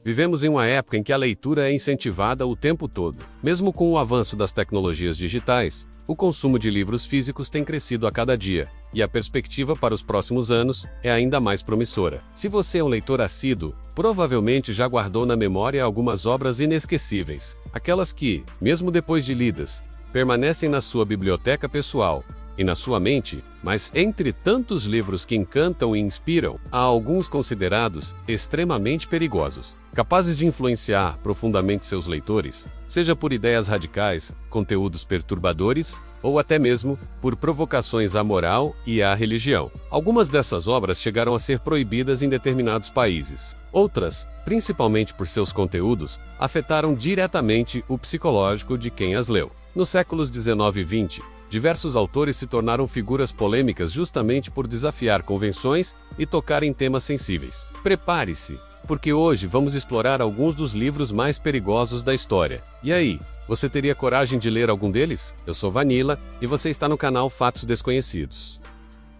Vivemos em uma época em que a leitura é incentivada o tempo todo. Mesmo com o avanço das tecnologias digitais, o consumo de livros físicos tem crescido a cada dia, e a perspectiva para os próximos anos é ainda mais promissora. Se você é um leitor assíduo, provavelmente já guardou na memória algumas obras inesquecíveis, aquelas que, mesmo depois de lidas, permanecem na sua biblioteca pessoal e na sua mente, mas entre tantos livros que encantam e inspiram, há alguns considerados extremamente perigosos, capazes de influenciar profundamente seus leitores, seja por ideias radicais, conteúdos perturbadores, ou até mesmo por provocações à moral e à religião. Algumas dessas obras chegaram a ser proibidas em determinados países. Outras, principalmente por seus conteúdos, afetaram diretamente o psicológico de quem as leu. Nos séculos 19 e 20, diversos autores se tornaram figuras polêmicas justamente por desafiar convenções e tocar em temas sensíveis. Prepare-se, porque hoje vamos explorar alguns dos livros mais perigosos da história. E aí, você teria coragem de ler algum deles? Eu sou Vanilla e você está no canal Fatos Desconhecidos.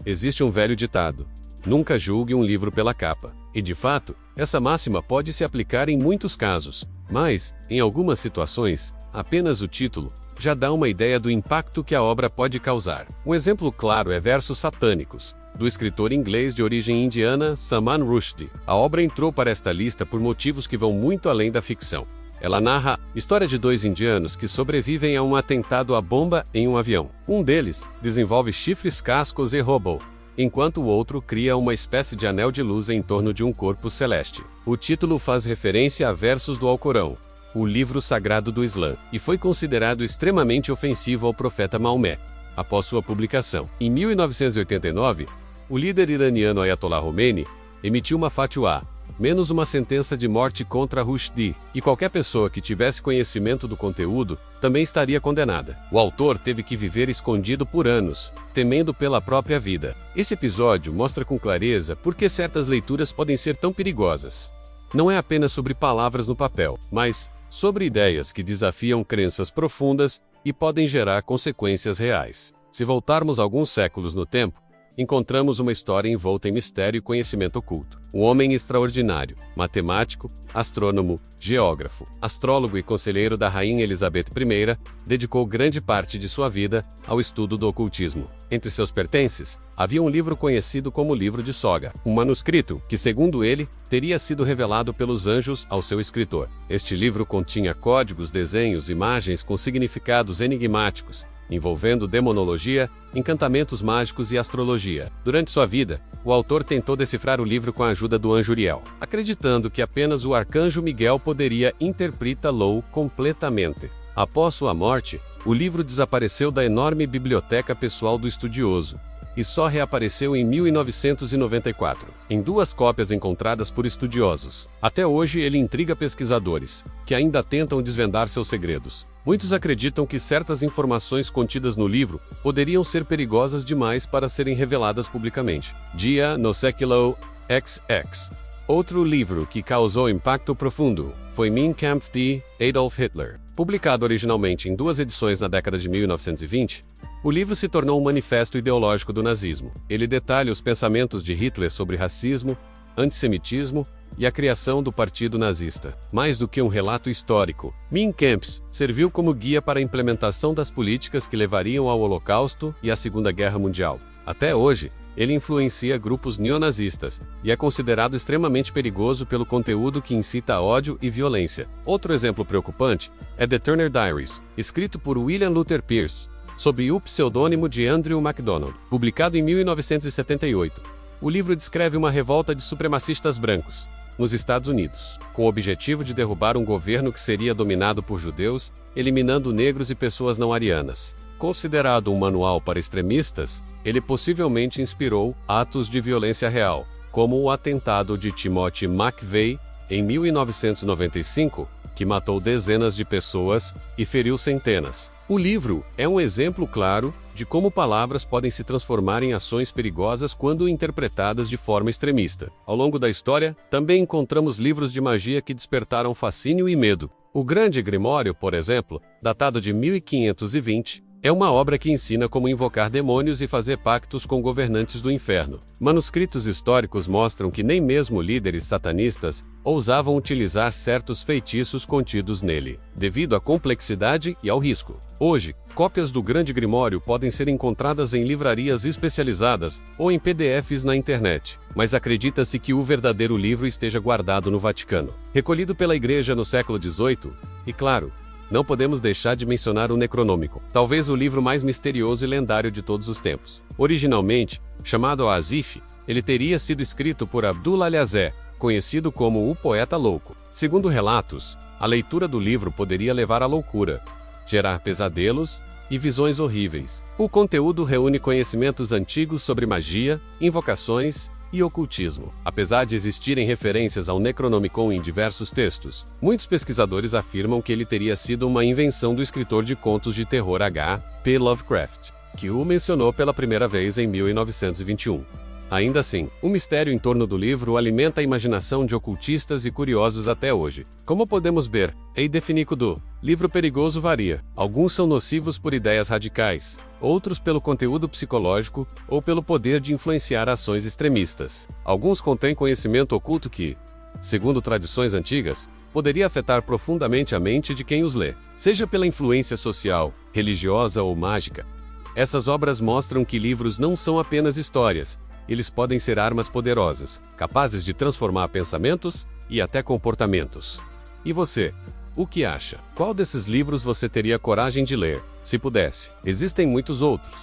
Existe um velho ditado: nunca julgue um livro pela capa. E de fato, essa máxima pode se aplicar em muitos casos, mas, em algumas situações, apenas o título já dá uma ideia do impacto que a obra pode causar. Um exemplo claro é Versos Satânicos, do escritor inglês de origem indiana Salman Rushdie. A obra entrou para esta lista por motivos que vão muito além da ficção. Ela narra a história de dois indianos que sobrevivem a um atentado à bomba em um avião. Um deles desenvolve chifres, cascos e robô, enquanto o outro cria uma espécie de anel de luz em torno de um corpo celeste. O título faz referência a versos do Alcorão, o livro sagrado do Islã, e foi considerado extremamente ofensivo ao profeta Maomé. Após sua publicação, em 1989, o líder iraniano Ayatollah Khomeini emitiu uma fatwa, menos uma sentença de morte contra Rushdie, e qualquer pessoa que tivesse conhecimento do conteúdo também estaria condenada. O autor teve que viver escondido por anos, temendo pela própria vida. Esse episódio mostra com clareza por que certas leituras podem ser tão perigosas. Não é apenas sobre palavras no papel, mas sobre ideias que desafiam crenças profundas e podem gerar consequências reais. Se voltarmos alguns séculos no tempo, encontramos uma história envolta em mistério e conhecimento oculto. Um homem extraordinário, matemático, astrônomo, geógrafo, astrólogo e conselheiro da rainha Elizabeth I, dedicou grande parte de sua vida ao estudo do ocultismo. Entre seus pertences, havia um livro conhecido como Livro de Soga, um manuscrito que, segundo ele, teria sido revelado pelos anjos ao seu escritor. Este livro continha códigos, desenhos, imagens com significados enigmáticos, envolvendo demonologia, encantamentos mágicos e astrologia. Durante sua vida, o autor tentou decifrar o livro com a ajuda do anjo Uriel, acreditando que apenas o arcanjo Miguel poderia interpretá-lo completamente. Após sua morte, o livro desapareceu da enorme biblioteca pessoal do estudioso, e só reapareceu em 1994, em duas cópias encontradas por estudiosos. Até hoje ele intriga pesquisadores, que ainda tentam desvendar seus segredos. Muitos acreditam que certas informações contidas no livro poderiam ser perigosas demais para serem reveladas publicamente. Dia no século XX. Outro livro que causou impacto profundo foi Mein Kampf de Adolf Hitler. Publicado originalmente em duas edições na década de 1920, o livro se tornou um manifesto ideológico do nazismo. Ele detalha os pensamentos de Hitler sobre racismo, antissemitismo e a criação do Partido Nazista. Mais do que um relato histórico, Mein Kampf serviu como guia para a implementação das políticas que levariam ao Holocausto e à Segunda Guerra Mundial. Até hoje, ele influencia grupos neonazistas e é considerado extremamente perigoso pelo conteúdo que incita a ódio e violência. Outro exemplo preocupante é The Turner Diaries, escrito por William Luther Pierce, sob o pseudônimo de Andrew MacDonald. Publicado em 1978, o livro descreve uma revolta de supremacistas brancos nos Estados Unidos, com o objetivo de derrubar um governo que seria dominado por judeus, eliminando negros e pessoas não arianas. Considerado um manual para extremistas, ele possivelmente inspirou atos de violência real, como o atentado de Timothy McVeigh em 1995, que matou dezenas de pessoas e feriu centenas. O livro é um exemplo claro de como palavras podem se transformar em ações perigosas quando interpretadas de forma extremista. Ao longo da história, também encontramos livros de magia que despertaram fascínio e medo. O Grande Grimório, por exemplo, datado de 1520, É uma obra que ensina como invocar demônios e fazer pactos com governantes do inferno. Manuscritos históricos mostram que nem mesmo líderes satanistas ousavam utilizar certos feitiços contidos nele, devido à complexidade e ao risco. Hoje, cópias do Grande Grimório podem ser encontradas em livrarias especializadas ou em PDFs na internet, mas acredita-se que o verdadeiro livro esteja guardado no Vaticano, recolhido pela Igreja no século XVIII, e claro, não podemos deixar de mencionar o Necronômico, talvez o livro mais misterioso e lendário de todos os tempos. Originalmente, chamado Asif, ele teria sido escrito por Abdul Alhazé, conhecido como o Poeta Louco. Segundo relatos, a leitura do livro poderia levar à loucura, gerar pesadelos e visões horríveis. O conteúdo reúne conhecimentos antigos sobre magia, invocações e ocultismo. Apesar de existirem referências ao Necronomicon em diversos textos, muitos pesquisadores afirmam que ele teria sido uma invenção do escritor de contos de terror H.P. Lovecraft, que o mencionou pela primeira vez em 1921. Ainda assim, o mistério em torno do livro alimenta a imaginação de ocultistas e curiosos até hoje. Como podemos ver, a definição do livro perigoso varia. Alguns são nocivos por ideias radicais, outros pelo conteúdo psicológico ou pelo poder de influenciar ações extremistas. Alguns contêm conhecimento oculto que, segundo tradições antigas, poderia afetar profundamente a mente de quem os lê, seja pela influência social, religiosa ou mágica. Essas obras mostram que livros não são apenas histórias, eles podem ser armas poderosas, capazes de transformar pensamentos e até comportamentos. E você? O que acha? Qual desses livros você teria coragem de ler, se pudesse? Existem muitos outros,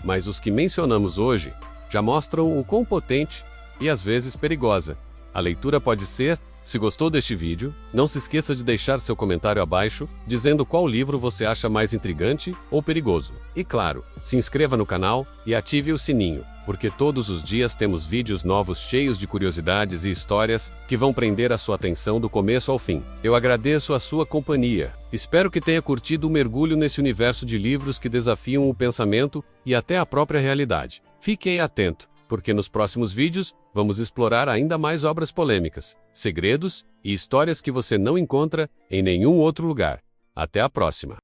mas os que mencionamos hoje já mostram o quão potente e às vezes perigosa a leitura pode ser. Se gostou deste vídeo, não se esqueça de deixar seu comentário abaixo, dizendo qual livro você acha mais intrigante ou perigoso. E claro, se inscreva no canal e ative o sininho, porque todos os dias temos vídeos novos cheios de curiosidades e histórias que vão prender a sua atenção do começo ao fim. Eu agradeço a sua companhia. Espero que tenha curtido o mergulho nesse universo de livros que desafiam o pensamento e até a própria realidade. Fique atento, porque nos próximos vídeos vamos explorar ainda mais obras polêmicas, segredos e histórias que você não encontra em nenhum outro lugar. Até a próxima!